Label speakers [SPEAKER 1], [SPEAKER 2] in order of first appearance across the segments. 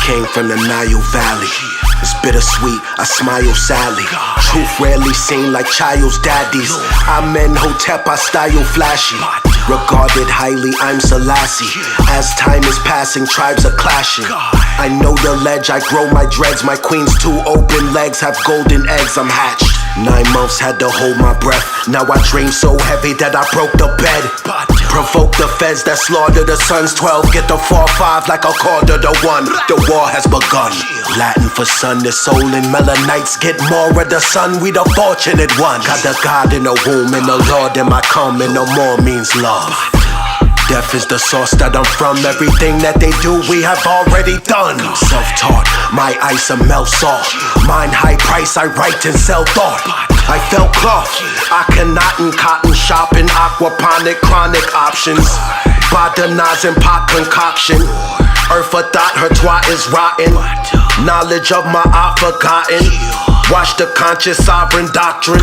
[SPEAKER 1] came from the Nile Valley. It's bittersweet, I smile sadly. Truth rarely seen like child's daddies. Amen Hotep, I style flashy. Regarded highly, I'm Selassie. As time is passing, tribes are clashing. I know the ledge, I grow my dreads. My queen's two open legs have golden eggs, I'm hatched. 9 months had to hold my breath. Now I dream so heavy that I broke the bed. Provoke the feds that slaughter the sons. 12 get the 4-5 like a quarter to 1. The war has begun. Latin for sun, the soul and melanites get more of the sun. We the fortunate ones. Got the God in the womb and the Lord in my come, and no more means love. Death is the source that I'm from. Everything that they do, we have already done. Self-taught, my ice a melt salt. Mine high price, I write and sell thought. I felt cloth, I cannot in cotton shopping. Aquaponic, chronic options. Badanaz and pot concoction. Earth a thought, her twat is rotten. Knowledge of my art forgotten. Watch the conscious sovereign doctrine.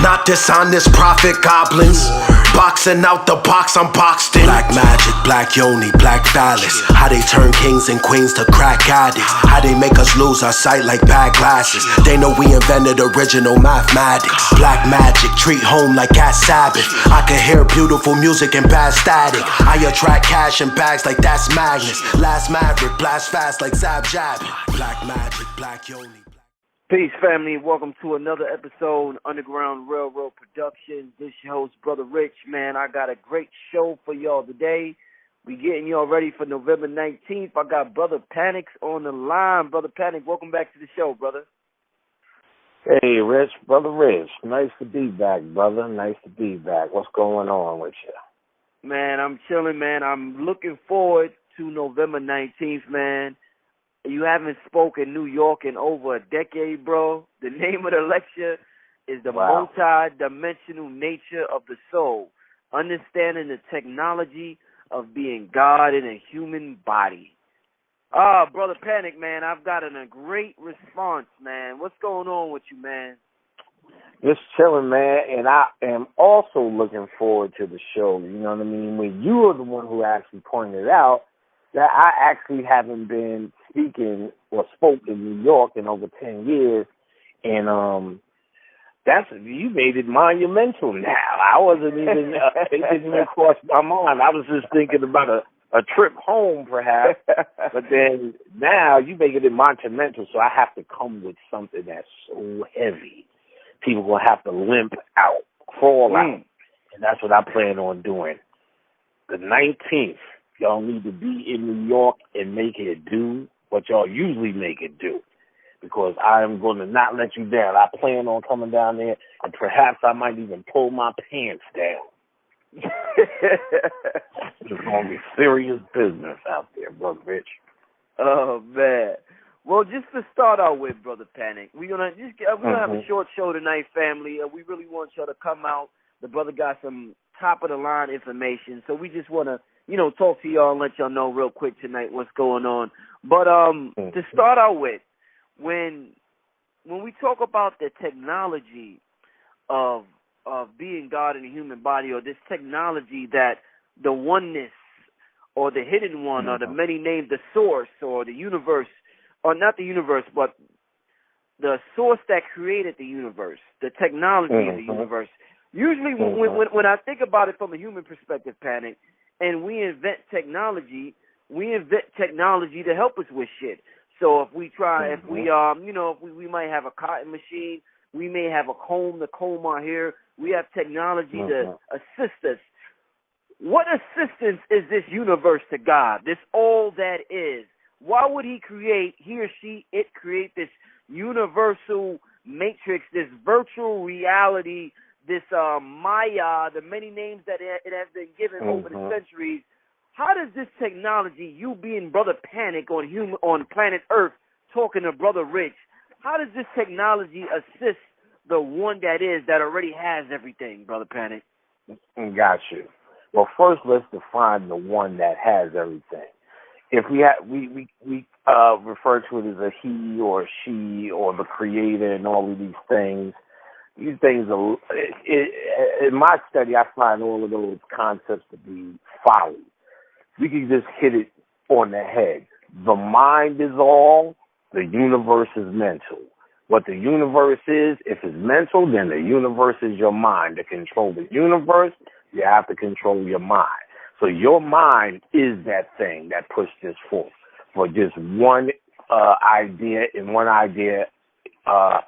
[SPEAKER 1] Not dishonest prophet goblins. Boxing out the box, I'm boxed in. Black magic, black yoni, black phallus. How they turn kings and queens to crack addicts. How they make us lose our sight like bad glasses. They know we invented original mathematics. Black magic, treat home like at Sabbath. I can hear beautiful music and bad static. I attract cash in bags like that's Magnus. Last maverick, blast fast like Zab Jab. Black magic, black yoni.
[SPEAKER 2] Peace, family. Welcome to another episode, Underground Railroad Productions. This is your host, Brother Rich. Man, I got a great show for y'all today. We getting y'all ready for November 19th. I got Brother Panics on the line. Brother Panic, welcome back to the show, brother.
[SPEAKER 3] Hey, Rich. Brother Rich. Nice to be back, brother. Nice to be back. What's going on with you?
[SPEAKER 2] Man, I'm chilling, man. I'm looking forward to November 19th, man. You haven't spoken New York in over a decade, bro. The name of the lecture is The Multi-Dimensional Nature of the Soul, Understanding the Technology of Being God in a Human Body. Brother Panic, man, I've gotten a great response, man. What's going on with you, man?
[SPEAKER 3] Just chilling, man, and I am also looking forward to the show. You know what I mean? When you were the one who actually pointed out that I actually haven't been speaking or spoke in New York in over 10 years, and you made it monumental now. I wasn't even, it didn't even cross my mind. I was just thinking about a trip home, perhaps, but then now you making it monumental, so I have to come with something that's so heavy. People will have to limp out, crawl out, and that's what I plan on doing. The 19th. Y'all need to be in New York and make it do what y'all usually make it do, because I am going to not let you down. I plan on coming down there, and perhaps I might even pull my pants down. It's going to be serious business out there, Brother Rich.
[SPEAKER 2] Oh, man. Well, just to start out with, Brother Panic, we're gonna have a short show tonight, family. We really want y'all to come out. The brother got some top-of-the-line information, so we just want to talk to y'all and let y'all know real quick tonight what's going on. But to start out with, when we talk about the technology of being God in a human body, or this technology that the oneness or the hidden one or the many named, the source or the universe, or not the universe, but the source that created the universe, the technology of the universe. Usually when I think about it from a human perspective, Panic, and we invent technology to help us with shit. So if we we might have a cotton machine, we may have a comb to comb our hair. We have technology to assist us. What assistance is this universe to God? This all that is. Why would he or she create this universal matrix, this virtual reality, this Maya, the many names that it has been given over the centuries? How does this technology, you being Brother Panic on planet Earth, talking to Brother Rich, how does this technology assist the one that is, that already has everything, Brother Panic?
[SPEAKER 3] Got you. Well, first let's define the one that has everything. If we refer to it as a he or she or the creator and all of these things, in my study, I find all of those concepts to be folly. We can just hit it on the head. the mind is all, the universe is mental. What the universe is, if it's mental, then the universe is your mind. To control the universe, you have to control your mind. So your mind is that thing that pushed this forth for just one idea and one idea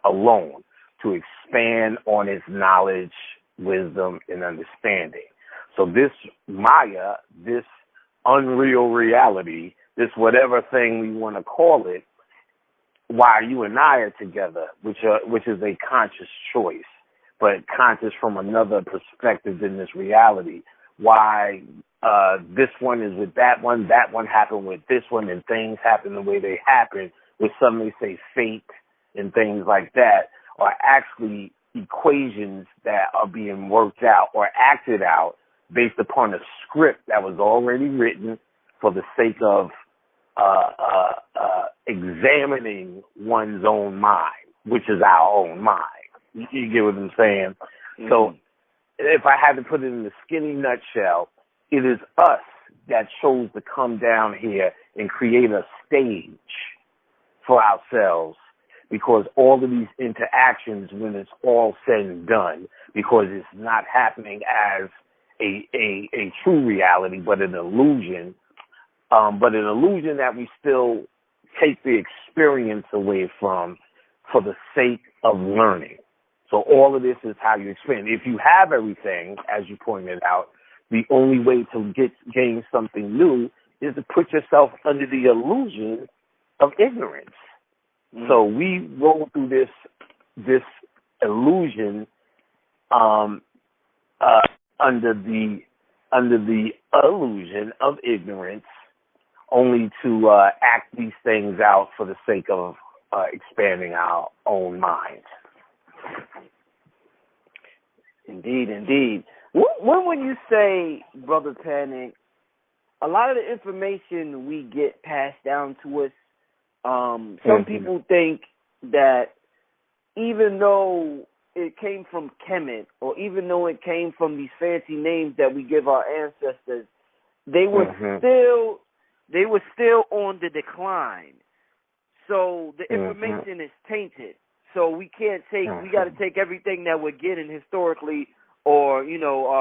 [SPEAKER 3] alone, to expand on its knowledge, wisdom, and understanding. So this Maya, this unreal reality, this whatever thing we want to call it, why you and I are together, which is a conscious choice, but conscious from another perspective than this reality. Why this one is with that one happened with this one, and things happen the way they happen, which some may say fate and things like that, are actually equations that are being worked out or acted out based upon a script that was already written for the sake of examining one's own mind, which is our own mind. You get what I'm saying? Mm-hmm. So if I had to put it in a skinny nutshell, it is us that chose to come down here and create a stage for ourselves, because all of these interactions, when it's all said and done, because it's not happening as a true reality, but an illusion, that we still take the experience away from for the sake of learning. So all of this is how you expand. If you have everything, as you pointed out, the only way to gain something new is to put yourself under the illusion of ignorance. Mm-hmm. So we roll through this illusion under the illusion of ignorance, only to act these things out for the sake of expanding our own minds.
[SPEAKER 2] Indeed, indeed. When would you say, Brother Panic, a lot of the information we get passed down to us, some people think that even though it came from Kemet, or even though it came from these fancy names that we give our ancestors, they were still on the decline. So the information is tainted. So we can't take, we got to take everything that we're getting historically or,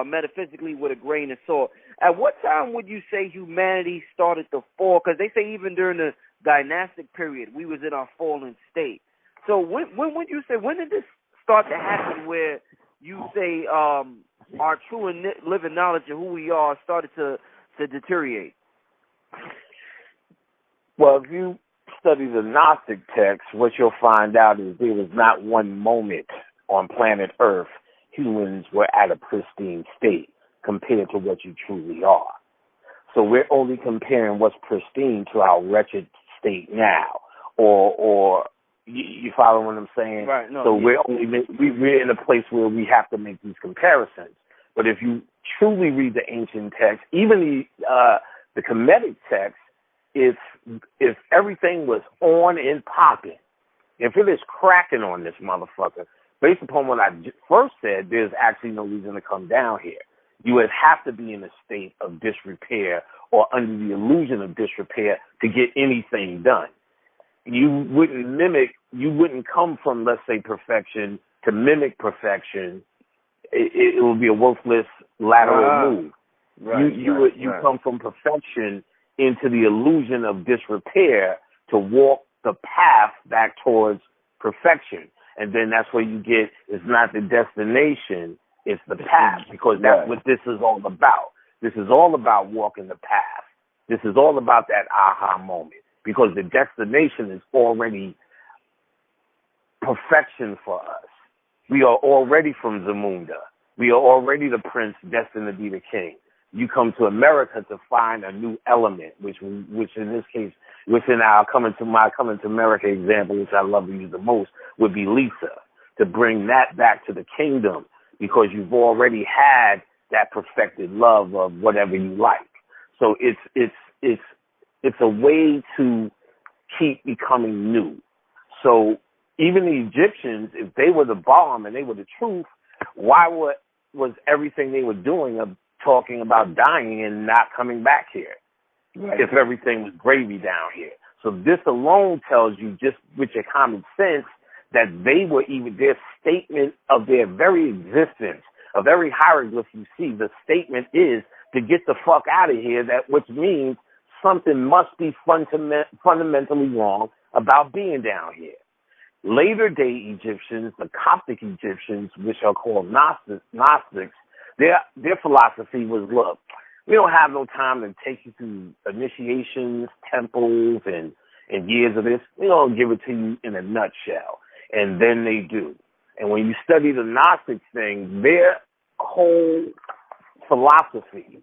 [SPEAKER 2] metaphysically with a grain of salt. At what time would you say humanity started to fall? Because they say even during the dynastic period, we was in our fallen state. So when would you say, when did this start to happen where you say our true and living knowledge of who we are started to deteriorate?
[SPEAKER 3] Well, if you study the Gnostic text, what you'll find out is there was not one moment on planet Earth humans were at a pristine state compared to what you truly are. So we're only comparing what's pristine to our wretched state now, or you follow what I'm saying?
[SPEAKER 2] Right. No,
[SPEAKER 3] so we're in a place where we have to make these comparisons. But if you truly read the ancient text, even the Kemetic text, if everything was on and popping, if it is cracking on this motherfucker, based upon what I first said, there's actually no reason to come down here. You would have to be in a state of disrepair or under the illusion of disrepair to get anything done. You wouldn't come from, let's say, perfection to mimic perfection. It would be a worthless lateral move.
[SPEAKER 2] Right,
[SPEAKER 3] you come from perfection into the illusion of disrepair to walk the path back towards perfection. And then that's where you get, it's not the destination, it's the path, because that's what this is all about. This is all about walking the path. This is all about that aha moment, because the destination is already perfection for us. We are already from Zamunda. We are already the prince destined to be the king. You come to America to find a new element, which in this case, within our coming to America example, which I love to use the most, would be Lisa, to bring that back to the kingdom, because you've already had that perfected love of whatever you like. So it's a way to keep becoming new. So even the Egyptians, if they were the bomb and they were the truth, why was everything they were doing of talking about dying and not coming back here? if everything was gravy down here. So this alone tells you, just with your common sense, that they were even, their statement of their very existence, of every hieroglyph you see, the statement is to get the fuck out of here, that which means something must be fundamentally wrong about being down here. Later day Egyptians, the Coptic Egyptians, which are called Gnostics, their philosophy was, look, we don't have no time to take you through initiations, temples, and years of this. We're going to give it to you in a nutshell. And then they do. And when you study the Gnostic thing, their whole philosophy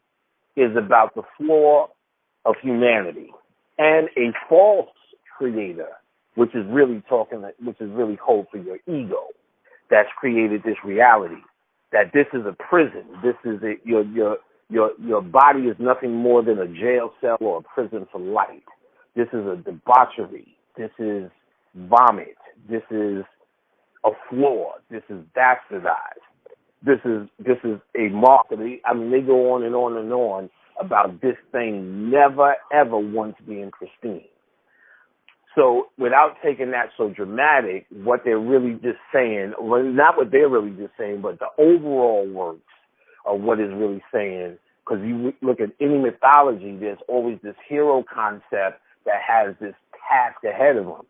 [SPEAKER 3] is about the flaw of humanity and a false creator, which is really hope for your ego, that's created this reality, that this is a prison. This is your body is nothing more than a jail cell or a prison for life. This is a debauchery. This is vomit. This is a flaw. This is bastardized. This is a marketing. I mean, they go on and on and on about this thing never ever once being pristine. So without taking that so dramatic, what they're really just saying, well, not what they're really just saying, but the overall works of what is really saying, because you look at any mythology, there's always this hero concept that has this task ahead of them.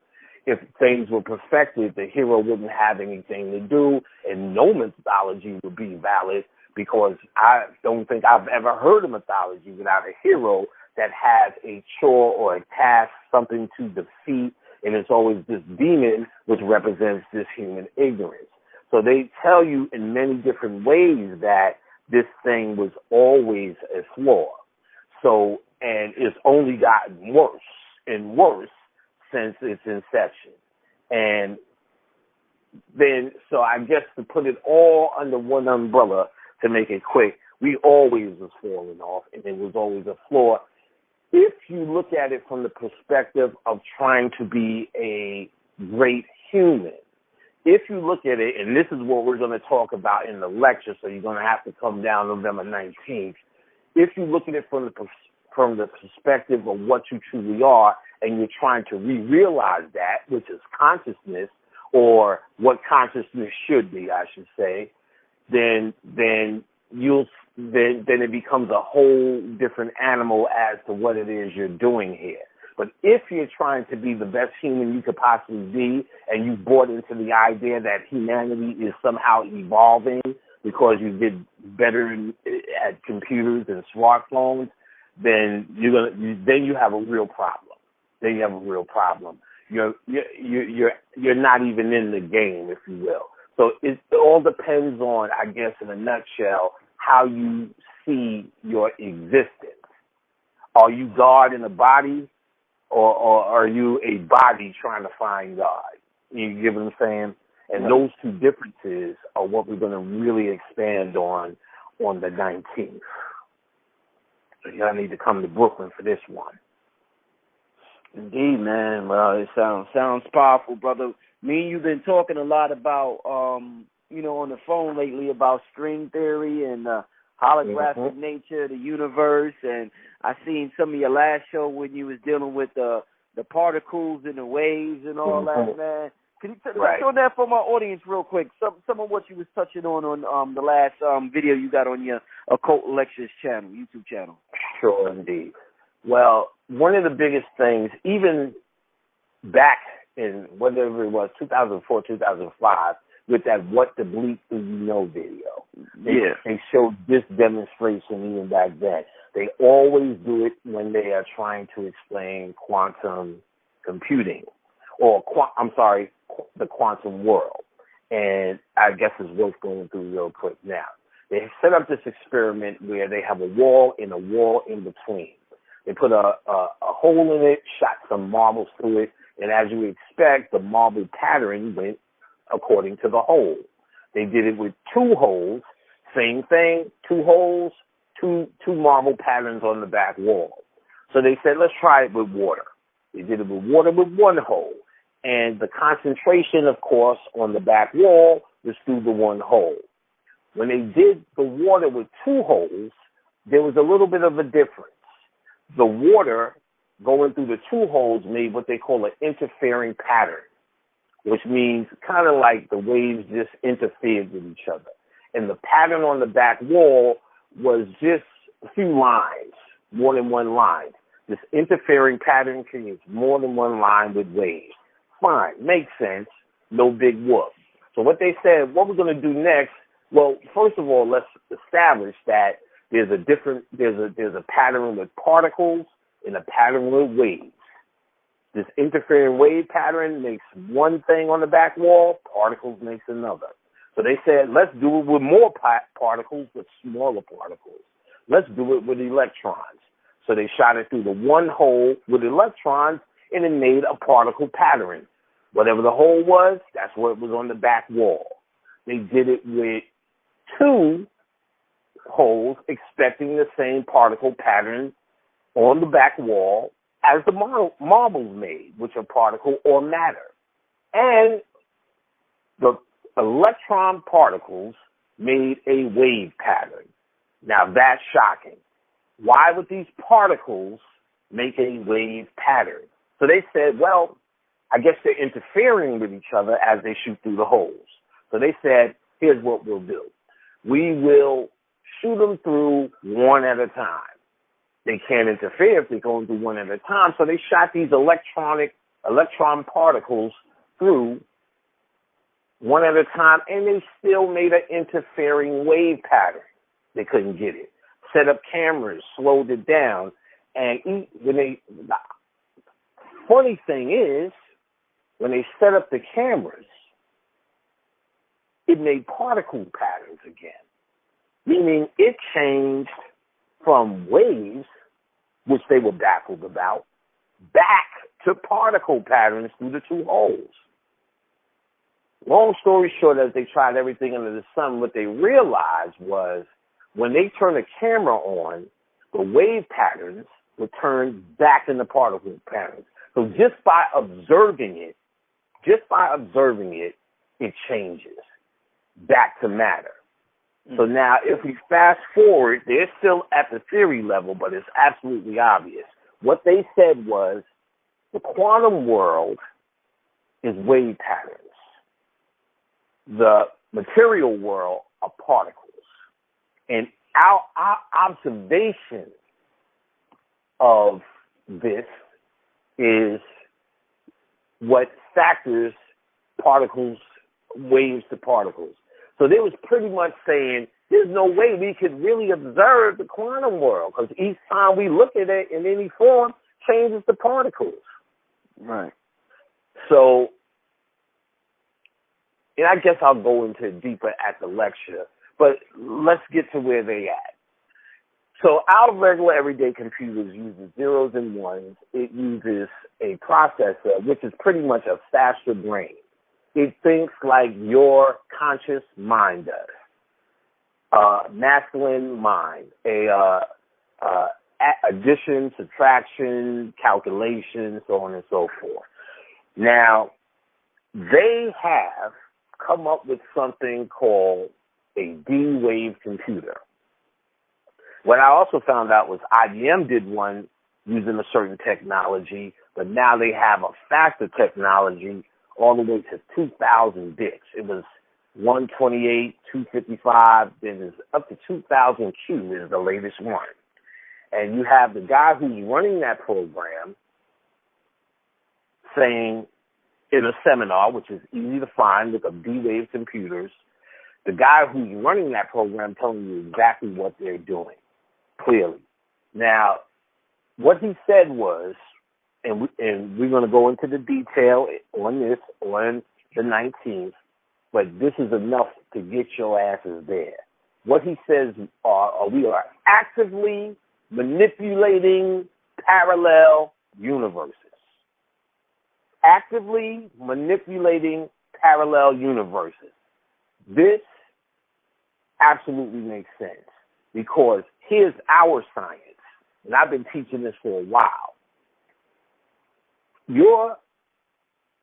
[SPEAKER 3] If things were perfected, the hero wouldn't have anything to do, and no mythology would be valid, because I don't think I've ever heard of mythology without a hero that has a chore or a task, something to defeat, and it's always this demon which represents this human ignorance. So they tell you in many different ways that this thing was always a flaw. So, and it's only gotten worse and worse since its inception. And then, so I guess to put it all under one umbrella, to make it quick, we always was falling off, and it was always a flaw. If you look at it from the perspective of trying to be a great human, if you look at it, and this is what we're going to talk about in the lecture, so you're going to have to come down November 19th. If you look at it from the perspective of what you truly are, and you're trying to realize that, which is consciousness, or what consciousness should be, I should say, then it becomes a whole different animal as to what it is you're doing here. But if you're trying to be the best human you could possibly be, and you bought into the idea that humanity is somehow evolving because you get better at computers and smartphones, then you have a real problem. Then you have a real problem. You're not even in the game, if you will. So it all depends on, I guess, in a nutshell, how you see your existence. Are you God in a body, or are you a body trying to find God? You get what I'm saying? And those two differences are what we're going to really expand on the 19th. So y'all need to come to Brooklyn for this one.
[SPEAKER 2] Indeed, man. Well, it sounds powerful, brother. Me and you've been talking a lot about, on the phone lately about string theory and holographic nature of the universe. And I seen some of your last show when you was dealing with the particles and the waves and all that, man. Can you touch on that for my audience real quick? Some of what you was touching on the last video you got on your Occult Lectures channel, YouTube channel.
[SPEAKER 3] Sure, indeed. Well, one of the biggest things, even back in whatever it was, 2004, 2005, with that What the Bleep Do You Know video. They showed this demonstration even back then. They always do it when they are trying to explain quantum computing, or the quantum world. And I guess it's worth going through real quick now. They set up this experiment where they have a wall and a wall in between. They put a hole in it, shot some marbles through it, and as you expect, the marble pattern went according to the hole. They did it with two holes, same thing, two holes, two marble patterns on the back wall. So they said, let's try it with water. They did it with water with one hole. And the concentration, of course, on the back wall was through the one hole. When they did the water with two holes, there was a little bit of a difference. the water going through the two holes made what they call an interfering pattern, which means kind of like the waves just interfered with each other. And the pattern on the back wall was just a few lines, more than one line. This interfering pattern creates more than one line with waves. Fine, makes sense, no big whoop. So what they said, what we're going to do next, well, first of all, let's establish that there's a pattern with particles and a pattern with waves. This interfering wave pattern makes one thing on the back wall, particles makes another. So they said, let's do it with more particles, with smaller particles. Let's do it with electrons. So they shot it through the one hole with electrons, and it made a particle pattern. Whatever the hole was, that's what was on the back wall. They did it with two holes, expecting the same particle pattern on the back wall as the marbles made, which are particle or matter. And the electron particles made a wave pattern. Now that's shocking. Why would these particles make a wave pattern? So they said, well, I guess they're interfering with each other as they shoot through the holes. So they said, here's what we'll do. We will shoot them through one at a time. They can't interfere if they're going through one at a time. So they shot these electron particles through one at a time, and they still made an interfering wave pattern. They couldn't get it. Set up cameras, slowed it down, and the funny thing is, when they set up the cameras, it made particle patterns again, meaning it changed from waves, which they were baffled about, back to particle patterns through the two holes. Long story short, as they tried everything under the sun, what they realized was when they turned the camera on, the wave patterns would turn back into particle patterns. So just by observing it, it changes back to matter. So now if we fast forward, they're still at the theory level, but it's absolutely obvious. What they said was the quantum world is wave patterns. The material world are particles. And our observation of this is what factors particles, waves to particles. So they was pretty much saying there's no way we could really observe the quantum world because each time we look at it in any form changes the particles.
[SPEAKER 2] Right.
[SPEAKER 3] So, and I guess I'll go into it deeper at the lecture, but let's get to where they at. So our regular everyday computers uses zeros and ones. It uses a processor, which is pretty much a faster brain. It thinks like your conscious mind does. Masculine mind, addition, subtraction, calculation, so on and so forth. Now, they have come up with something called a D-Wave computer. What I also found out was IBM did one using a certain technology, but now they have a faster technology all the way to 2,000 bits. It was 128, 255, then it's up to 2,000Q is the latest one. And you have the guy who's running that program saying in a seminar, which is easy to find with a D-Wave computers, the guy who's running that program telling you exactly what they're doing, clearly. Now, what he said was, and we're going to go into the detail on this on the 19th, but this is enough to get your asses there. What he says we are actively manipulating parallel universes. Actively manipulating parallel universes. This absolutely makes sense because here's our science, and I've been teaching this for a while. Your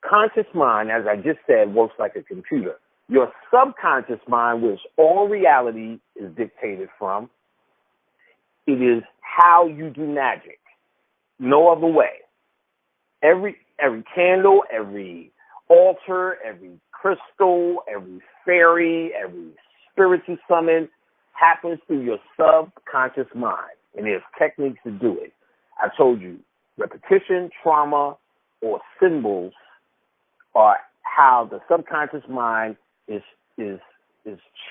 [SPEAKER 3] conscious mind, as I just said, works like a computer. Your subconscious mind, which all reality is dictated from, it is how you do magic. no other way. Every candle, every altar, every crystal, every fairy, every spirit you summon happens through your subconscious mind. And there's techniques to do it. I told you, repetition, trauma, or symbols are how the subconscious mind is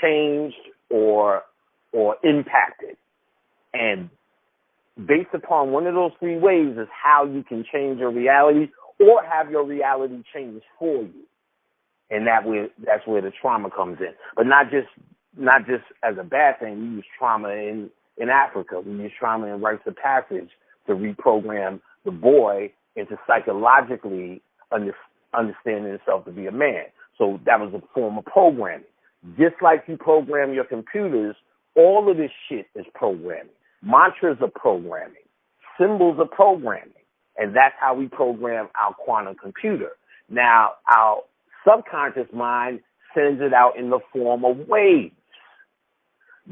[SPEAKER 3] changed or impacted. And based upon one of those three ways is how you can change your reality or have your reality change for you. And that's where the trauma comes in. But not just as a bad thing. We use trauma in Africa. We use trauma in rites of passage to reprogram the boy into psychologically understanding himself to be a man. So that was a form of programming. Just like you program your computers, all of this shit is programming. Mantras are programming. Symbols are programming. And that's how we program our quantum computer. Now, our subconscious mind sends it out in the form of waves.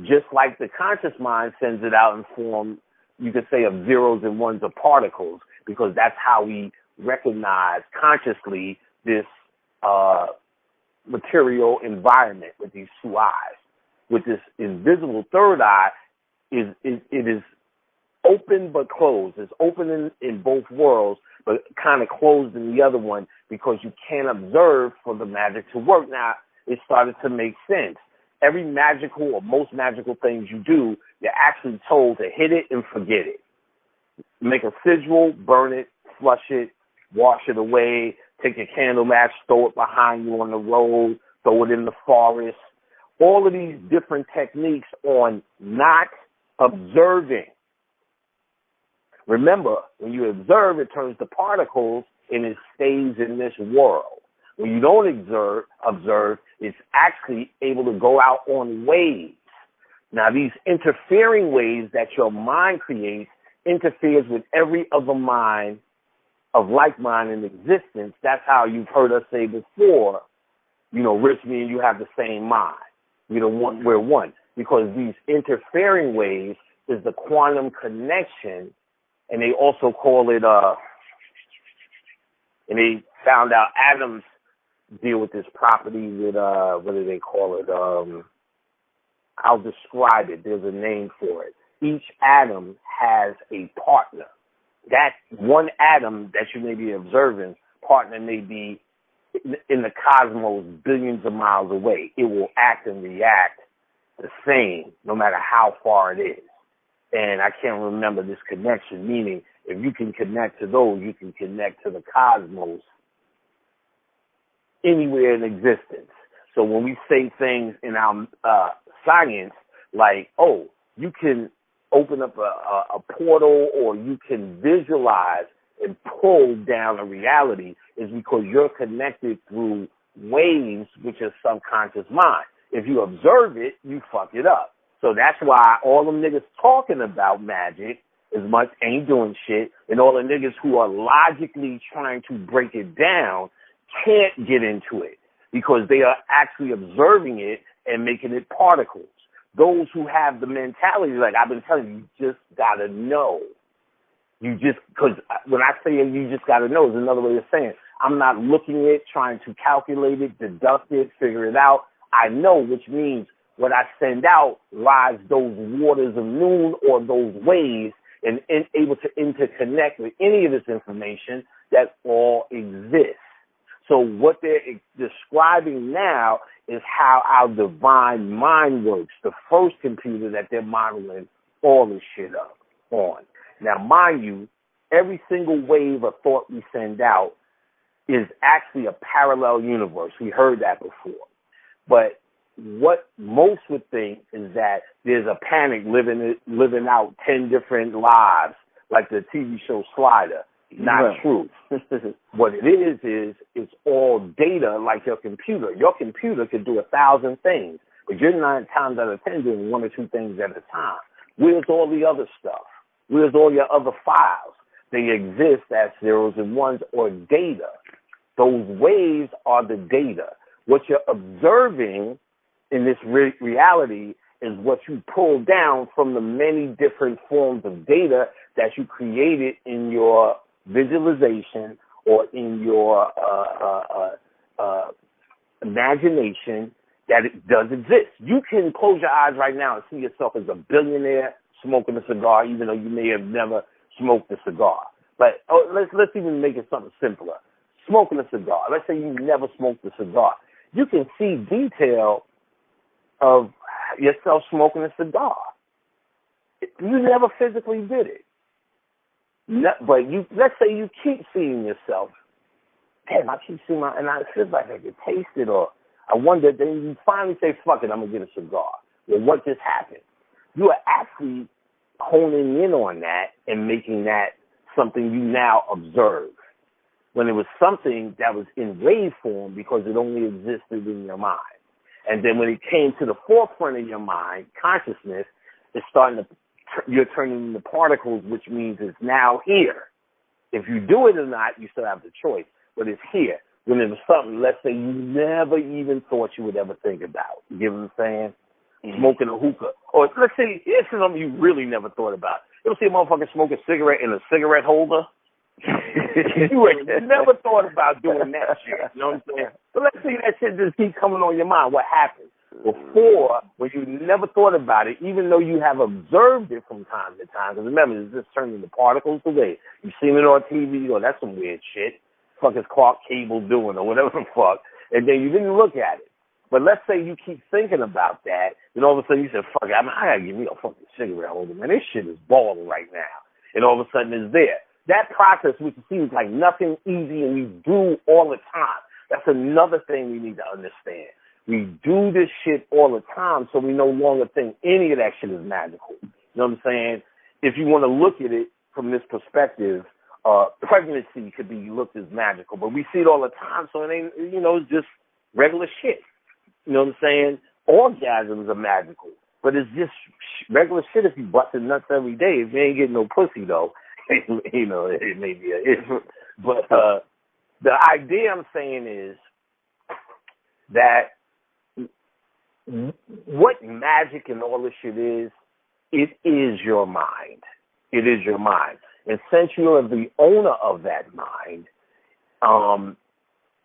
[SPEAKER 3] Just like the conscious mind sends it out in form, you could say, of zeros and ones of particles, because that's how we recognize consciously this material environment with these two eyes. With this invisible third eye, it is open but closed. It's open in both worlds, but kind of closed in the other one because you can't observe for the magic to work. Now, it started to make sense. Every magical or most magical things you do, you're actually told to hit it and forget it. Make a sigil, burn it, flush it, wash it away, take your candle match, throw it behind you on the road, throw it in the forest. All of these different techniques on not observing. Remember, when you observe, it turns to particles and it stays in this world. When you don't observe, it's actually able to go out on waves. Now, these interfering waves that your mind creates interferes with every other mind of like mind in existence. That's how you've heard us say before, Rich, me and you have the same mind. We're one. Because these interfering waves is the quantum connection, and they also call it, and they found out atoms deal with this property with, what do they call it? I'll describe it. There's a name for it. Each atom has a partner. That one atom that you may be observing, partner may be in the cosmos billions of miles away. It will act and react the same no matter how far it is. And I can't remember this connection, meaning if you can connect to those, you can connect to the cosmos anywhere in existence. So when we say things in our science like, oh, you can open up a portal or you can visualize and pull down a reality, is because you're connected through waves, which is subconscious mind. If you observe it, you fuck it up. So that's why all them niggas talking about magic as much ain't doing shit, and all the niggas who are logically trying to break it down can't get into it because they are actually observing it and making it particles. Those who have the mentality, like I've been telling you, just gotta know. Because when I say you just gotta know is another way of saying it. I'm not looking at it, trying to calculate it, deduct it, figure it out. I know, which means what I send out rides those waters of noon or those waves and able to interconnect with any of this information that all exists. So what they're describing now is how our divine mind works, the first computer that they're modeling all this shit up on. Now, mind you, every single wave of thought we send out is actually a parallel universe. We heard that before. But what most would think is that there's a panic living out 10 different lives, like the TV show Slider. Not true. What it is it's all data like your computer. Your computer could do 1,000 things, but you're 9 times out of 10 doing 1 or 2 things at a time. Where's all the other stuff? Where's all your other files? They exist as zeros and ones or data. Those waves are the data. What you're observing in this reality is what you pull down from the many different forms of data that you created in your visualization or in your imagination that it does exist. You can close your eyes right now and see yourself as a billionaire smoking a cigar, even though you may have never smoked a cigar. But let's even make it something simpler. Smoking a cigar. Let's say you never smoked a cigar. You can see detail of yourself smoking a cigar. You never physically did it. But let's say you keep seeing yourself. Damn, I keep seeing and it feels like I can taste it, or I wonder, then you finally say, fuck it, I'm going to get a cigar. Well, what just happened? You are actually honing in on that and making that something you now observe, when it was something that was in wave form because it only existed in your mind. And then when it came to the forefront of your mind, consciousness, it's starting to, you're turning into particles, which means it's now here. If you do it or not, you still have the choice, but it's here. When it was something, let's say, you never even thought you would ever think about. You get what I'm saying? Mm-hmm. Smoking a hookah. Or let's say, this is something you really never thought about. You ever see a motherfucker smoke a cigarette in a cigarette holder? You ain't never thought about doing that shit. You know what I'm saying? But let's say that shit just keep coming on your mind. What happened? Before, when you never thought about it, even though you have observed it from time to time, because remember, it's just turning into particles away. You've seen it on TV, or that's some weird shit. Fuck is Clark Cable doing, or whatever the fuck. And then you didn't look at it. But let's say you keep thinking about that, and all of a sudden you say, fuck it, I gotta give me a fucking cigarette holder, man. This shit is balling right now. And all of a sudden it's there. That process, which seems like nothing easy and we do all the time, that's another thing we need to understand. We do this shit all the time, so we no longer think any of that shit is magical. You know what I'm saying? If you want to look at it from this perspective, pregnancy could be looked as magical, but we see it all the time, so it ain't, it's just regular shit. You know what I'm saying? Orgasms are magical, but it's just regular shit if you busting nuts every day. If you ain't getting no pussy, though, it may be an issue. But the idea I'm saying is that what magic and all this shit is, it is your mind. It is your mind. And since you are the owner of that mind,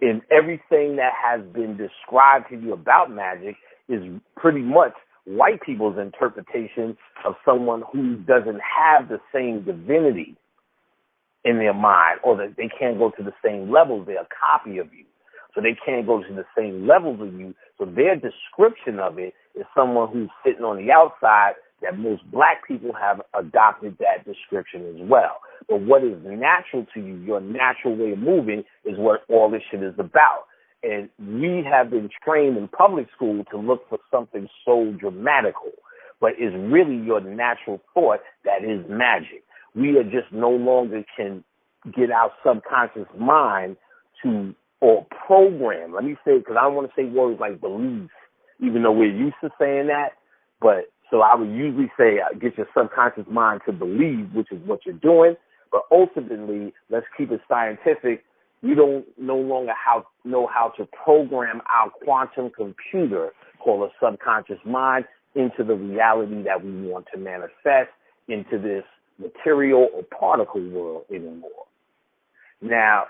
[SPEAKER 3] and everything that has been described to you about magic is pretty much white people's interpretation of someone who doesn't have the same divinity in their mind, or that they can't go to the same levels. They're a copy of you. So they can't go to the same levels of you. So their description of it is someone who's sitting on the outside, that most black people have adopted that description as well. But what is natural to you, your natural way of moving, is what all this shit is about. And we have been trained in public school to look for something so dramatical, but it's really your natural thought that is magic. We are just no longer can get our subconscious mind to, or program, let me say, because I don't want to say words like belief, even though we're used to saying that, but so I would usually say get your subconscious mind to believe, which is what you're doing, but ultimately, let's keep it scientific. We don't no longer know how to program our quantum computer, called a subconscious mind, into the reality that we want to manifest into this material or particle world anymore. Now,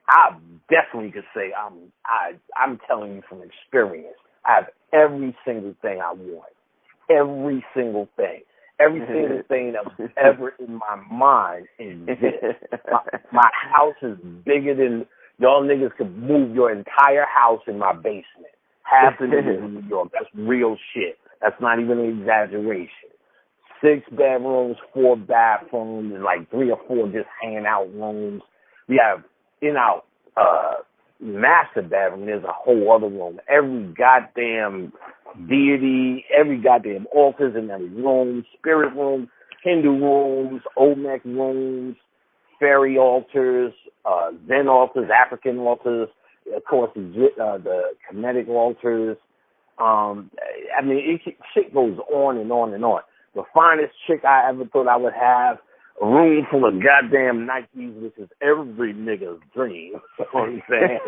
[SPEAKER 3] I definitely could say I'm telling you from experience. I have every single thing I want. Every single thing. Every single thing that was ever in my mind is this. My house is bigger than, y'all niggas could move your entire house in my basement. Half of it in New York. That's real shit. That's not even an exaggeration. 6 bedrooms, 4 bathrooms, and like 3 or 4 just hanging out rooms. We have in our master bedroom, there's a whole other room. Every goddamn deity, every goddamn altars in every room, spirit rooms, Hindu rooms, Olmec rooms, fairy altars, Zen altars, African altars, of course the Kemetic altars. Shit goes on and on and on. The finest chick I ever thought I would have, a room full of goddamn Nikes, which is every nigga's dream. You know what I'm saying?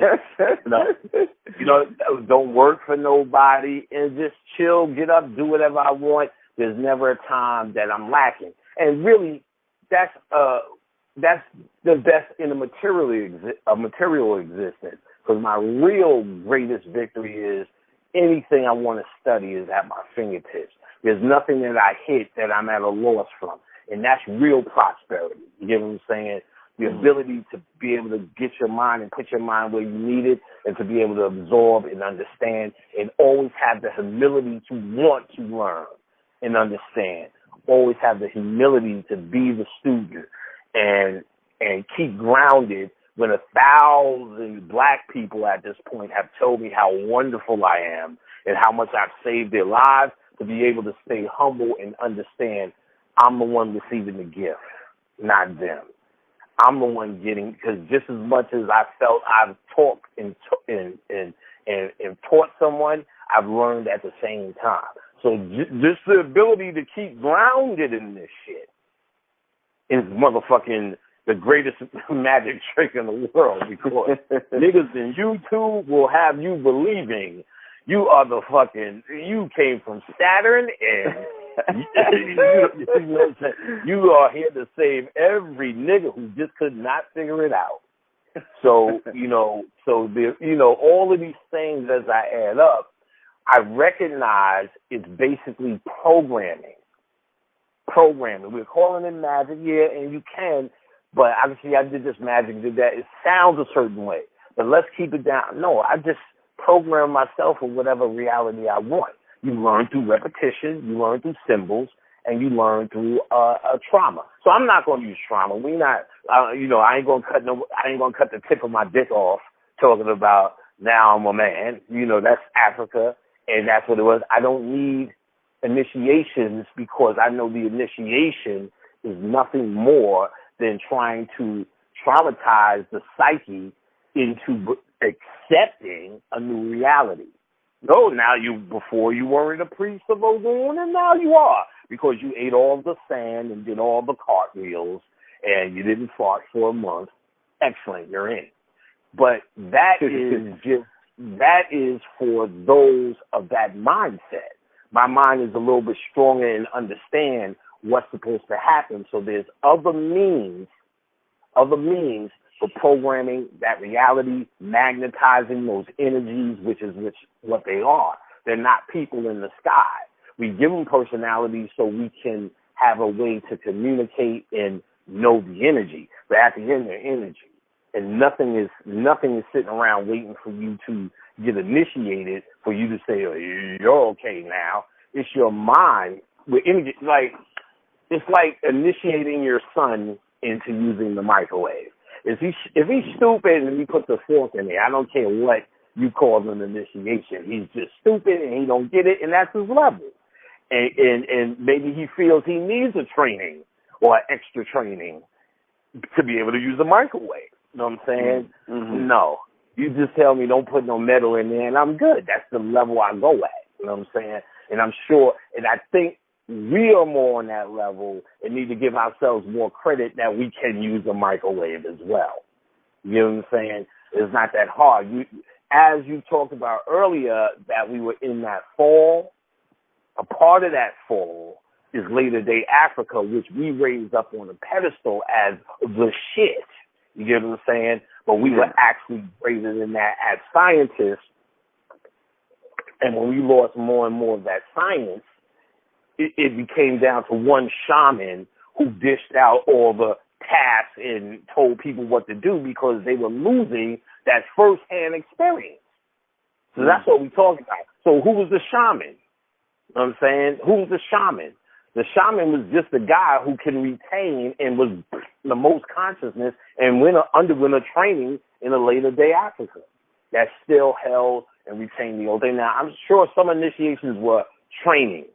[SPEAKER 3] Don't work for nobody and just chill, get up, do whatever I want. There's never a time that I'm lacking. And really, that's the best in a material existence. Because my real greatest victory is anything I want to study is at my fingertips. There's nothing that I hit that I'm at a loss from. And that's real prosperity. You get what I'm saying? The ability to be able to get your mind and put your mind where you need it, and to be able to absorb and understand, and always have the humility to want to learn and understand. Always have the humility to be the student and keep grounded when 1,000 black people at this point have told me how wonderful I am and how much I've saved their lives, to be able to stay humble and understand I'm the one receiving the gift, not them. I'm the one getting, because just as much as I felt I've taught and taught someone, I've learned at the same time. So just the ability to keep grounded in this shit is motherfucking the greatest magic trick in the world, because niggas in YouTube will have you believing you are the fucking, you came from Saturn and you are here to save every nigga who just could not figure it out. So, all of these things as I add up, I recognize it's basically programming. We're calling it magic, yeah, and you can, but obviously I did this magic, did that. It sounds a certain way, but let's keep it down. No, I just program myself with whatever reality I want. You learn through repetition, you learn through symbols, and you learn through trauma. So I'm not going to use trauma. We not, I ain't going to cut the tip of my dick off talking about now I'm a man. That's Africa, and that's what it was. I don't need initiations, because I know the initiation is nothing more than trying to traumatize the psyche into accepting a new reality. No, before you weren't a priest of Odin, and now you are, because you ate all the sand and did all the cartwheels, and you didn't fart for a month. Excellent, you're in. But that is for those of that mindset. My mind is a little bit stronger and understand what's supposed to happen. So there's other means for programming that reality, magnetizing those energies, which what they are. They're not people in the sky. We give them personalities so we can have a way to communicate and know the energy. But at the end, they're energy. And nothing is sitting around waiting for you to get initiated for you to say, oh, you're okay now. It's your mind with energy. It's like initiating your son into using the microwave. If he's stupid and he puts a fork in there, I don't care what you call an initiation. He's just stupid and he don't get it, and that's his level. And maybe he feels he needs a training or extra training to be able to use a microwave. You know what I'm saying? Mm-hmm. No. You just tell me don't put no metal in there and I'm good. That's the level I go at. You know what I'm saying? And I'm sure, and I think we are more on that level and need to give ourselves more credit that we can use a microwave as well. You know what I'm saying? It's not that hard. As you talked about earlier, that we were in that fall, a part of that fall is Later Day Africa, which we raised up on a pedestal as the shit. You get what I'm saying? But we were actually greater than that as scientists. And when we lost more and more of that science, it became down to one shaman who dished out all the tasks and told people what to do because they were losing that first-hand experience. So that's what we talk about. So who was the shaman? You know what I'm saying? Who was the shaman? The shaman was just a guy who can retain and was the most consciousness and underwent a training in a Later Day Africa that still held and retained the old thing. Now, I'm sure some initiations were training.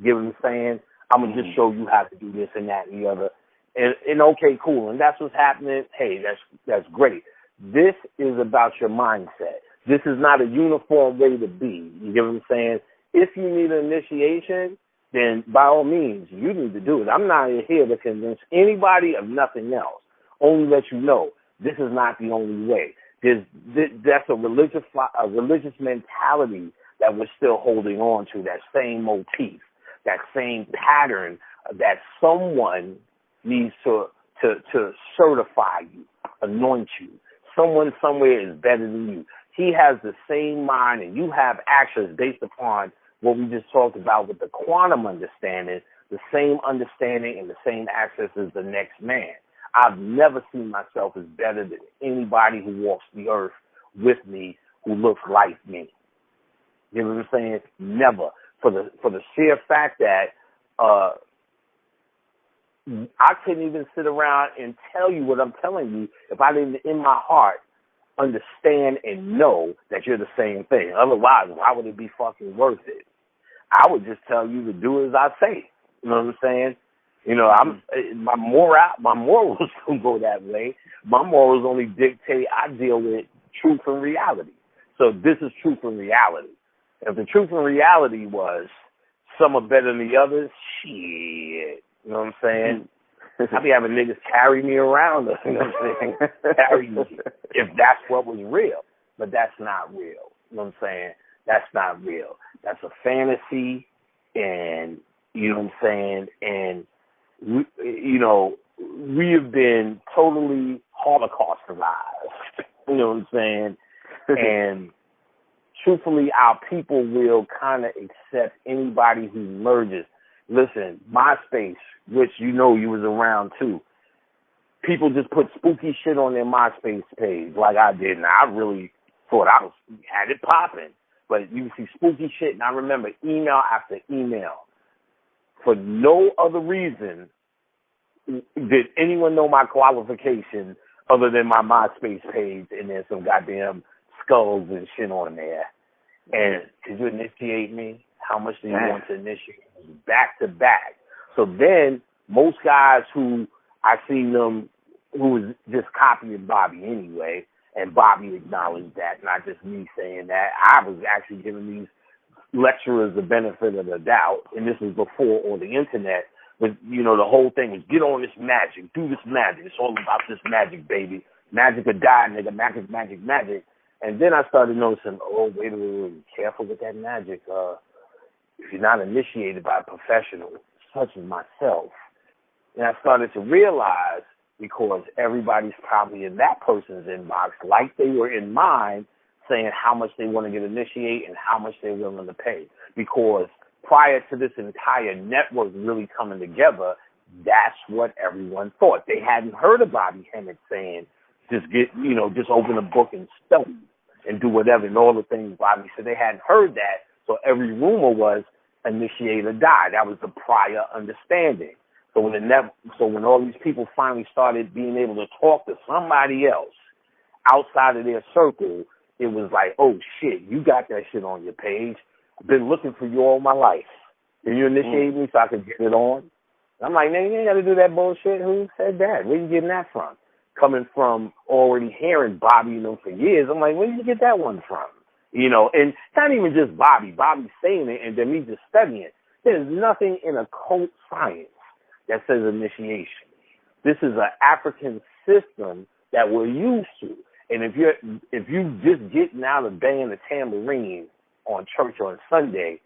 [SPEAKER 3] You know what I'm saying? I'm going to just show you how to do this and that and the other. And okay, cool. And that's what's happening. Hey, that's great. This is about your mindset. This is not a uniform way to be. You get what I'm saying? If you need an initiation, then by all means, you need to do it. I'm not here to convince anybody of nothing else. Only let you know this is not the only way. That's a religious mentality that we're still holding on to, that same motif, that same pattern that someone needs to certify you, anoint you. Someone somewhere is better than you. He has the same mind, and you have actions based upon what we just talked about with the quantum understanding, the same understanding and the same access as the next man. I've never seen myself as better than anybody who walks the earth with me who looks like me. You know what I'm saying? Never. For the sheer fact that I couldn't even sit around and tell you what I'm telling you if I didn't, in my heart, understand and know that you're the same thing. Otherwise, why would it be fucking worth it? I would just tell you to do as I say. You know what I'm saying? You know, my morals don't go that way. My morals only dictate I deal with truth and reality. So this is truth and reality. If the truth and reality was some are better than the others, shit. You know what I'm saying? I be having niggas carry me around, you know what I'm saying? Carry me, if that's what was real. But that's not real. You know what I'm saying? That's not real. That's a fantasy, and you know what I'm saying? And we have been totally Holocaustized. You know what I'm saying? And truthfully, our people will kind of accept anybody who merges. Listen, MySpace, which you know you was around too, people just put spooky shit on their MySpace page like I did. And I really thought I had it popping. But you see spooky shit, and I remember email after email. For no other reason did anyone know my qualification other than my MySpace page and then some goddamn skulls and shit on there. And could you initiate me? How much do you want to initiate? Back to back. So then most guys who I seen them who was just copying Bobby anyway, and Bobby acknowledged that, not just me saying that. I was actually giving these lecturers the benefit of the doubt, and this was before all the internet. But, you know, the whole thing was get on this magic, do this magic. It's all about this magic, baby. Magic or die, nigga. Magic, magic, magic. And then I started noticing, oh, wait a minute, careful with that magic. If you're not initiated by a professional, such as myself. And I started to realize, because everybody's probably in that person's inbox, like they were in mine, saying how much they want to get initiated and how much they're willing to pay. Because prior to this entire network really coming together, that's what everyone thought. They hadn't heard of Bobby Hemmett saying, just open a book and study and do whatever, and all the things Bobby said. They hadn't heard that, so every rumor was initiate or die. That was the prior understanding. So when all these people finally started being able to talk to somebody else outside of their circle, it was like, oh shit, you got that shit on your page. I've been looking for you all my life. Can you initiate me so I could get it on? I'm like, man, you ain't got to do that bullshit. Who said that? Where you getting that from? Coming from already hearing Bobby, for years. I'm like, where did you get that one from? And not even just Bobby saying it and then me just studying it. There's nothing in occult science that says initiation. This is an African system that we're used to. And if you just getting out of banging the tambourine on church on Sunday,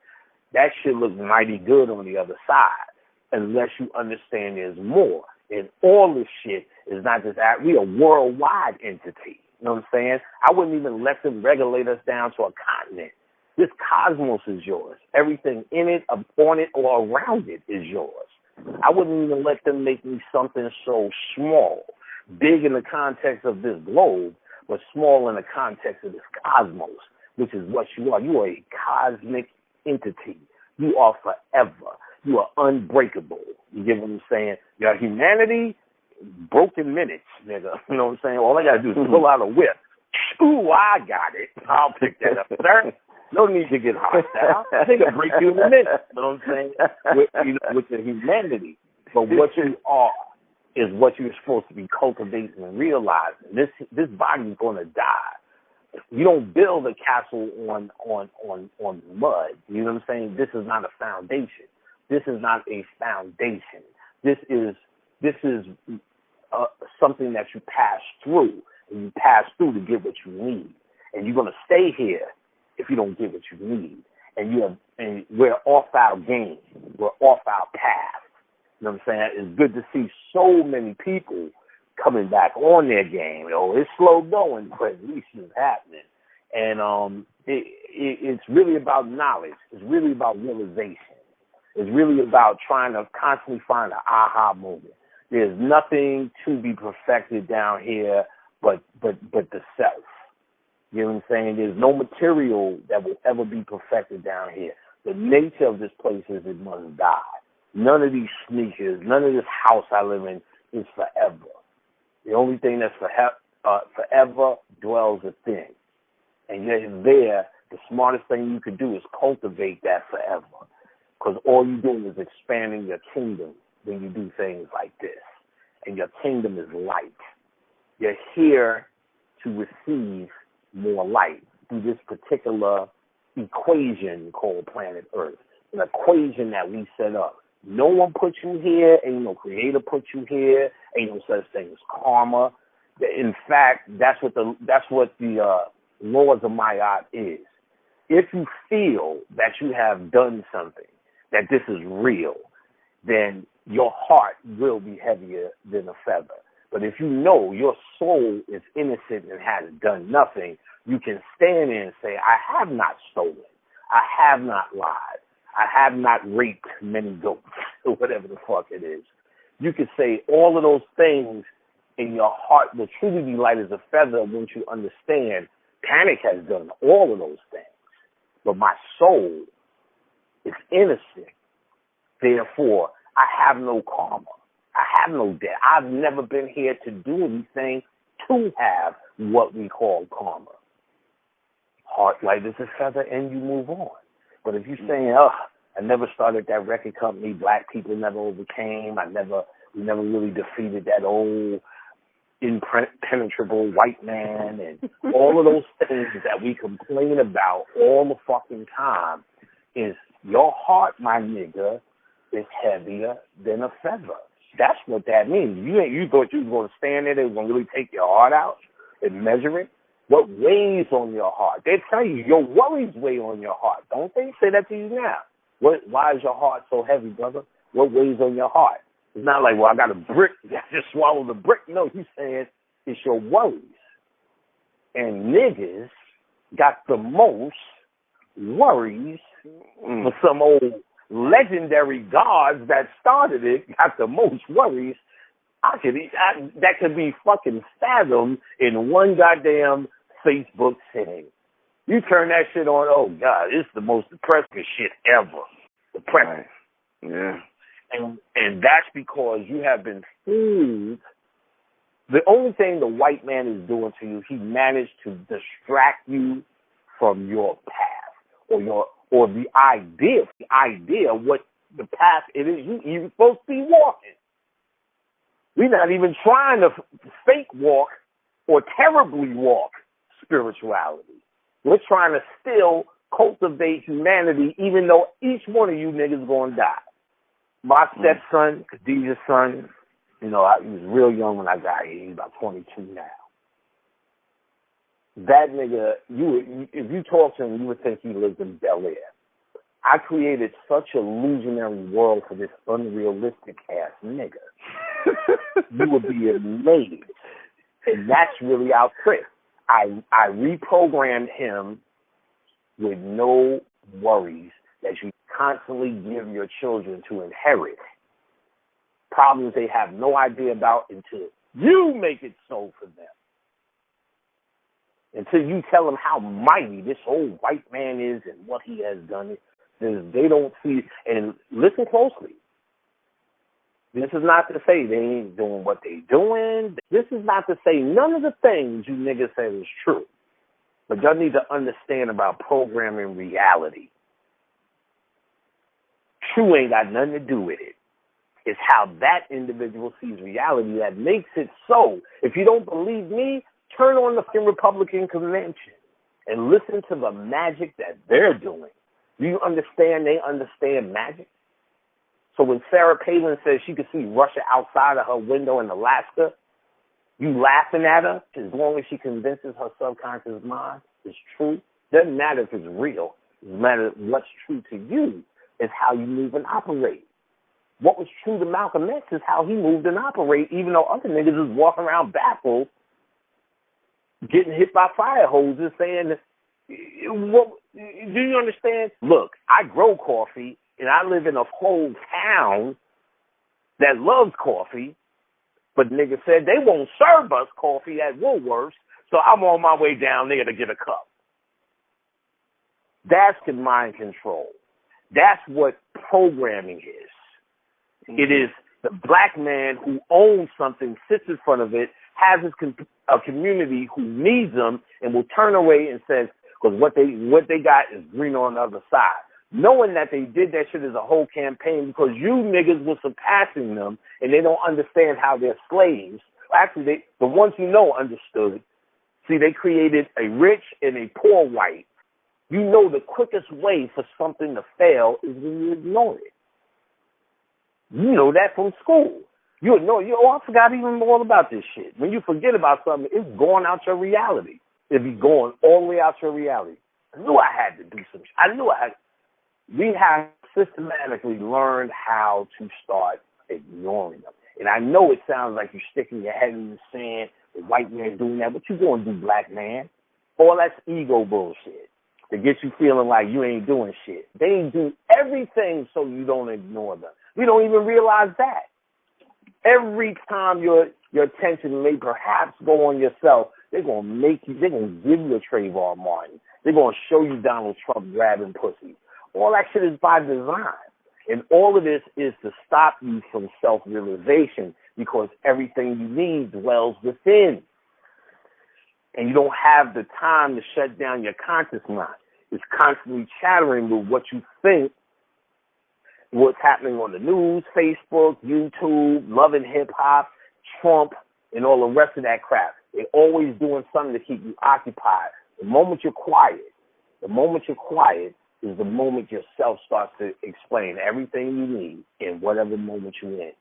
[SPEAKER 3] that shit looks mighty good on the other side, unless you understand there's more. And all this shit is not just we a worldwide entity. You know what I'm saying? I wouldn't even let them regulate us down to a continent. This cosmos is yours. Everything in it, on it, or around it is yours. I wouldn't even let them make me something so small, big in the context of this globe, but small in the context of this cosmos, which is what you are. You are a cosmic entity. You are forever. You are unbreakable. You get what I'm saying? Your humanity, broken minutes, nigga. You know what I'm saying? All I got to do is pull out a whip. Ooh, I got it. I'll pick that up, sir. No need to get hostile. I think I'll break you in a minute. You know what I'm saying? With the humanity. But what you are is what you're supposed to be cultivating and realizing. This body is going to die. You don't build a castle on mud. You know what I'm saying? This is not a foundation. This is not a foundation. This is something that you pass through, and you pass through to get what you need. And you're going to stay here if you don't get what you need. And we're off our game. We're off our path. You know what I'm saying? It's good to see so many people coming back on their game. It's slow going, but at least it's happening. And it's really about knowledge. It's really about realization. It's really about trying to constantly find an aha moment. There's nothing to be perfected down here but the self. You know what I'm saying? There's no material that will ever be perfected down here. The nature of this place is it must die. None of these sneakers, none of this house I live in is forever. The only thing that's forever dwells within. And yet there, the smartest thing you could do is cultivate that forever. Because all you're doing is expanding your kingdom when you do things like this. And your kingdom is light. You're here to receive more light through this particular equation called planet Earth. An equation that we set up. No one put you here. Ain't no creator put you here. Ain't no such thing as karma. In fact, that's what the laws of Mayat is. If you feel that you have done something, that this is real, then your heart will be heavier than a feather. But if you know your soul is innocent and has done nothing, you can stand there and say, I have not stolen. I have not lied. I have not raped many goats, or whatever the fuck it is. You can say all of those things, and your heart will truly be light as a feather once you understand Panic has done all of those things. But my soul is innocent. Therefore, I have no karma. I have no debt. I've never been here to do anything to have what we call karma. Heart light as a feather, and you move on. But if you're saying, I never started that record company, black people never overcame, we never really defeated that old impenetrable white man, and all of those things that we complain about all the fucking time, is your heart, my nigga, is heavier than a feather. That's what that means. You thought you was going to stand there, they were going to really take your heart out and measure it? What weighs on your heart? They tell you your worries weigh on your heart. Don't they say that to you now? Why is your heart so heavy, brother? What weighs on your heart? It's not like, well, I got a brick. I just swallowed the brick. No, he's saying it's your worries. And niggas got the most worries for some old legendary gods that started it, got the most worries. That could be fucking fathomed in one goddamn Facebook sitting. You turn that shit on, oh God, it's the most depressing shit ever. Depressing.
[SPEAKER 4] Right. Yeah.
[SPEAKER 3] And that's because you have been fooled. The only thing the white man is doing to you, he managed to distract you from your path or the idea of what the path it is you're supposed to be walking. We're not even trying to fake walk or terribly walk spirituality. We're trying to still cultivate humanity, even though each one of you niggas gonna die. My stepson, Khadijah's son, he was real young when I got here. He's about 22 now. That nigga, if you talk to him, you would think he lives in Bel Air. I created such an illusionary world for this unrealistic ass nigga. You would be amazed. And that's really our trick. I reprogrammed him with no worries that you constantly give your children to inherit. Problems they have no idea about until you make it so for them. Until you tell them how mighty this old white man is and what he has done. They don't see, and listen closely. This is not to say they ain't doing what they doing. This is not to say none of the things you niggas say is true. But y'all need to understand about programming reality. True ain't got nothing to do with it. It's how that individual sees reality that makes it so. If you don't believe me, turn on the Republican convention and listen to the magic that they're doing. Do you understand they understand magic? So when Sarah Palin says she could see Russia outside of her window in Alaska, you laughing at her as long as she convinces her subconscious mind it's true. Doesn't matter if it's real. It doesn't matter what's true to you. It's how you move and operate. what was true to Malcolm X is how he moved and operated, even though other niggas is walking around baffled, getting hit by fire hoses, saying, "What? Do you understand? Look, I grow coffee, and I live in a whole town that loves coffee, but niggas said they won't serve us coffee at Woolworths, so I'm on my way down there to get a cup." That's mind control. That's what programming is. Mm-hmm. It is the black man who owns something, sits in front of it, has a community who needs them, and will turn away and says, because what they got is green on the other side. Knowing that they did that shit as a whole campaign because you niggas were surpassing them and they don't understand how they're slaves. Actually, the ones you know understood. See, they created a rich and a poor white. You know the quickest way for something to fail is when you ignore it. You know that from school. You know, I forgot even more about this shit. When you forget about something, it's going out your reality. It'll be going all the way out your reality. I knew I had to do some shit. We have systematically learned how to start ignoring them. And I know it sounds like you're sticking your head in the sand, the white man doing that. What you going to do, black man? All that's ego bullshit to get you feeling like you ain't doing shit. They do everything so you don't ignore them. We don't even realize that. Every time your attention may perhaps go on yourself, they're going to give you a Trayvon Martin. They're going to show you Donald Trump grabbing pussy. All that shit is by design. And all of this is to stop you from self-realization because everything you need dwells within. And you don't have the time to shut down your conscious mind. It's constantly chattering with what you think, what's happening on the news, Facebook, YouTube, Love and Hip Hop, Trump, and all the rest of that crap. They're always doing something to keep you occupied. The moment you're quiet is the moment yourself starts to explain everything you need in whatever moment you're in.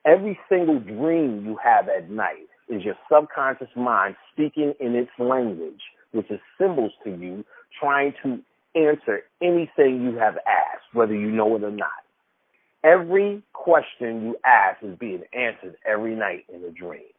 [SPEAKER 3] Every single dream you have at night is your subconscious mind speaking in its language, which is symbols to you, trying to answer anything you have asked, whether you know it or not. Every question you ask is being answered every night in a dream.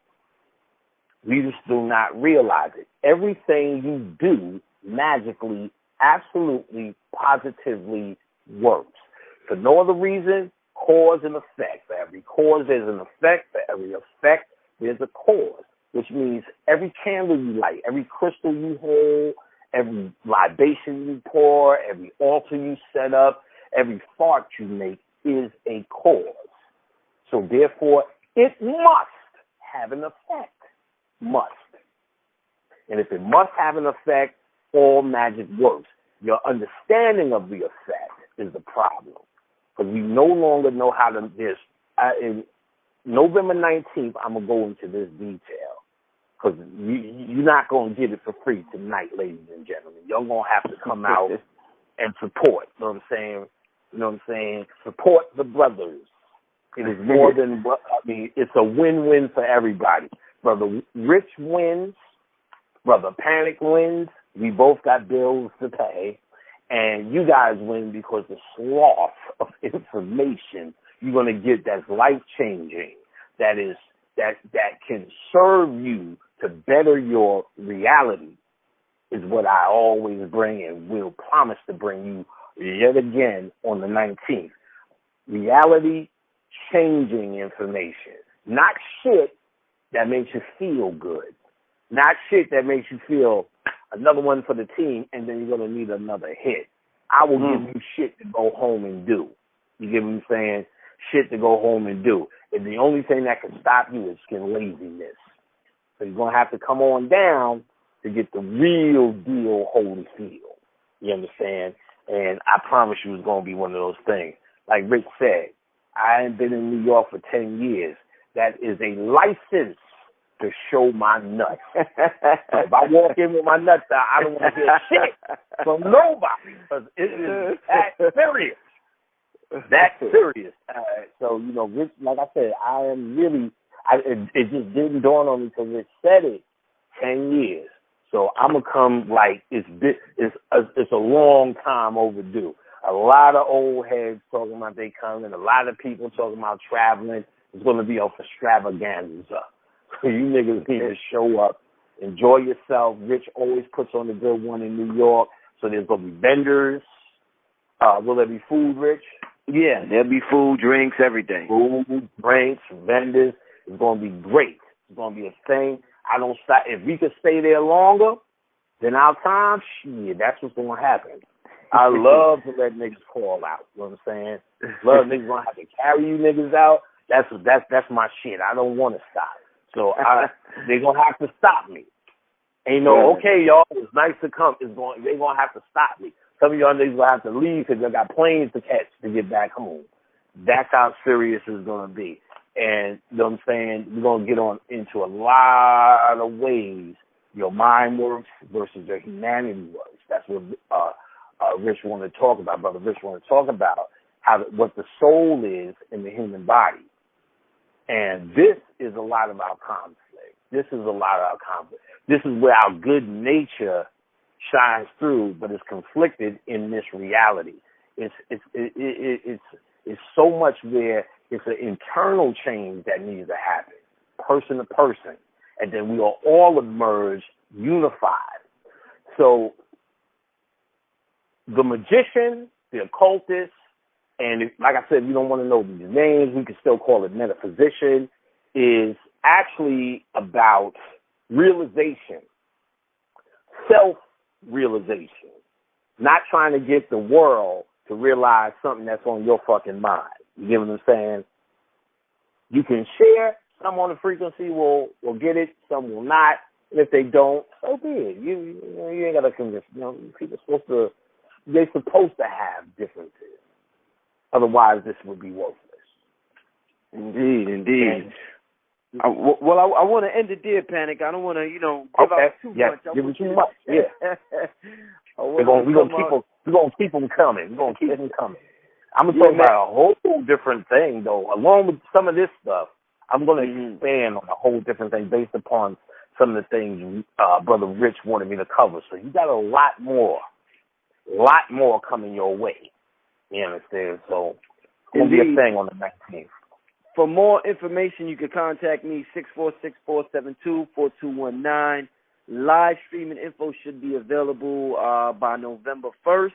[SPEAKER 3] We just do not realize it. Everything you do magically, absolutely, positively works. For no other reason, cause and effect. For every cause, there's an effect. For every effect, there's a cause, which means every candle you light, every crystal you hold, every libation you pour, every altar you set up, every fart you make is a cause. So therefore, it must have an effect. Must. And if it must have an effect, all magic works. Your understanding of the effect is the problem. Because we no longer know how to this. In November 19th, I'm going to go into this detail. Because you're not going to get it for free tonight, ladies and gentlemen. You're going to have to come out and support. You know what I'm saying? You know what I'm saying? Support the brothers. It is more than, it's a win-win for everybody. Brother Rich wins. Brother Panic wins. We both got bills to pay. And you guys win because the slough of information you're going to get that's life-changing, that can serve you to better your reality is what I always bring and will promise to bring you yet again on the 19th. Reality-changing information. Not shit that makes you feel good. Not shit that makes you feel another one for the team and then you're going to need another hit. I will give you shit to go home and do. You get what I'm saying? Shit to go home and do. And the only thing that can stop you is skin laziness. So you're going to have to come on down to get the real deal Holyfield. You understand? And I promise you it's going to be one of those things. Like Rich said, I ain't been in New York for 10 years. That is a license to show my nuts. If I walk in with my nuts out, I don't want to hear shit from nobody. Because it is that serious. That serious. So, you know, Rich, like I said, I am really, it just didn't dawn on me until Rich said it 10 years. So I'm going to come like it's a long time overdue. A lot of old heads talking about they coming. A lot of people talking about traveling. It's going to be an extravaganza. You niggas need to show up. Enjoy yourself. Rich always puts on a good one in New York. So there's going to be vendors. Will there be food, Rich?
[SPEAKER 2] Yeah, there'll be food, drinks, everything.
[SPEAKER 3] Food, drinks, vendors. It's going to be great. It's going to be a thing. I don't stop. If we could stay there longer than our time, shit, that's what's going to happen. I love to let niggas call out. You know what I'm saying? Love niggas going to have to carry you niggas out. That's my shit. I don't want to stop. So they're going to have to stop me. Ain't no, okay, y'all, it's nice to come. They're going to have to stop me. Some of y'all niggas will have to leave because they got planes to catch to get back home. That's how serious it's going to be. And, you know what I'm saying, we're going to get on into a lot of ways your mind works versus your humanity works. That's what Rich wanted to talk about, Brother Rich wanted to talk about what the soul is in the human body. And this is a lot of our conflict. This is where our good nature shines through, but it's conflicted in this reality. It's so much where it's an internal change that needs to happen, person to person, and then we are all emerge unified. So the magician, the occultist, and like I said, if you don't want to know these names, we can still call it metaphysician, is actually about realization, self-realization, not trying to get the world to realize something that's on your fucking mind. You get what I'm saying? You can share. Some on the frequency will get it, some will not. And if they don't, so be it. You ain't got to convince. People they're supposed to have differences. Otherwise, this would be worthless.
[SPEAKER 2] Indeed. I want to end it there, Panic. I don't want to, give out too much.
[SPEAKER 3] Give it too much. Yeah. We're gonna keep them coming. We're gonna keep them coming. I'm gonna talk about a whole different thing, though. Along with some of this stuff, I'm gonna expand on a whole different thing based upon some of the things Brother Rich wanted me to cover. So you got a lot more coming your way. You understand? So it's gonna be a thing on the 19th.
[SPEAKER 2] For more information, you can contact me, 646-472-4219. Live streaming info should be available by November 1st.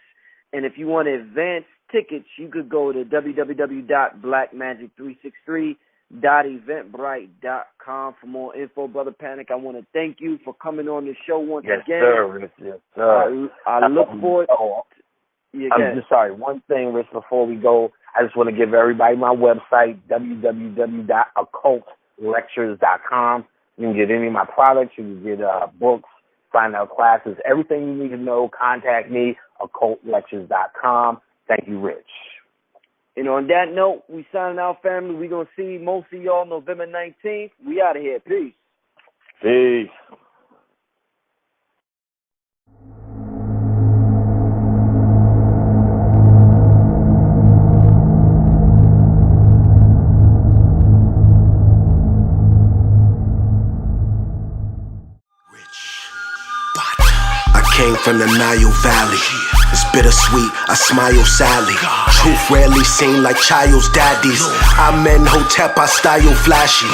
[SPEAKER 2] And if you want advance tickets, you could go to www.blackmagic363.eventbrite.com for more info. Brother Panic, I want to thank you for coming on the show once again.
[SPEAKER 3] Yes, sir.
[SPEAKER 2] I look forward.
[SPEAKER 3] I'm just sorry. One thing, Rich, before we go, I just want to give everybody my website, www.occultlectures.com. You can get any of my products. You can get books, find out classes, everything you need to know. Contact me, occultlectures.com. Thank you, Rich.
[SPEAKER 2] And on that note, we signing out, family. We're going to see most of y'all November 19th. We out of here. Peace.
[SPEAKER 3] Peace.
[SPEAKER 1] Came from the Nile Valley. It's bittersweet, I smile sadly. Truth rarely seen like child's daddies. I'm Hotep, I style flashy.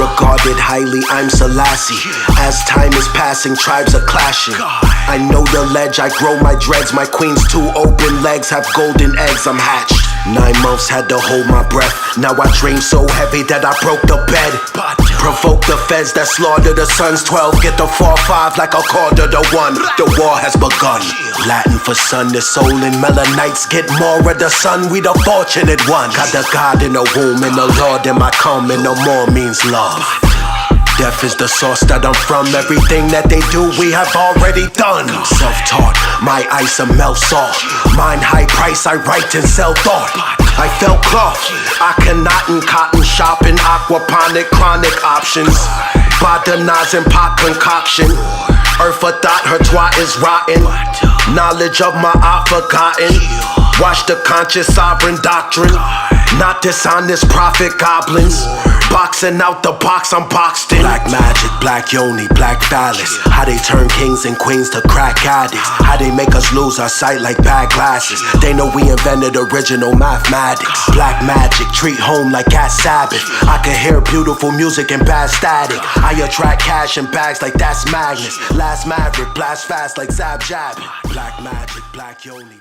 [SPEAKER 1] Regarded highly, I'm Selassie. As time is passing, tribes are clashing. I know the ledge, I grow my dreads. My queen's two open legs have golden eggs, I'm hatched. 9 months had to hold my breath. Now I dream so heavy that I broke the bed. Provoke the feds that slaughter the sons. 12 get the 4-5 like a quarter to 1. The war has begun. Latin for sun, the soul and melanites get more of the sun. We the fortunate ones. Got the God in the womb and the Lord in my come, and no more means love. Death is the source that I'm from. Everything that they do, we have already done. Self-taught, my ice a melt salt. Mine high price, I write and sell thought. I felt cloth, I cannot in cotton shopping. Aquaponic, chronic options. Botanizing pot concoction. earth for thought, her twat is rotten. Knowledge of my art forgotten. Watch the conscious sovereign doctrine. Not dishonest prophet goblins. Boxing out the box, I'm boxed in. Black magic, black yoni, black phallus. How they turn kings and queens to crack addicts. How they make us lose our sight like bad glasses. They know we invented original mathematics. Black magic, treat home like at Sabbath. I can hear beautiful music and bad static. I attract cash in bags like that's Magnus. Last maverick, blast fast like Zab Jab. Black magic, black yoni.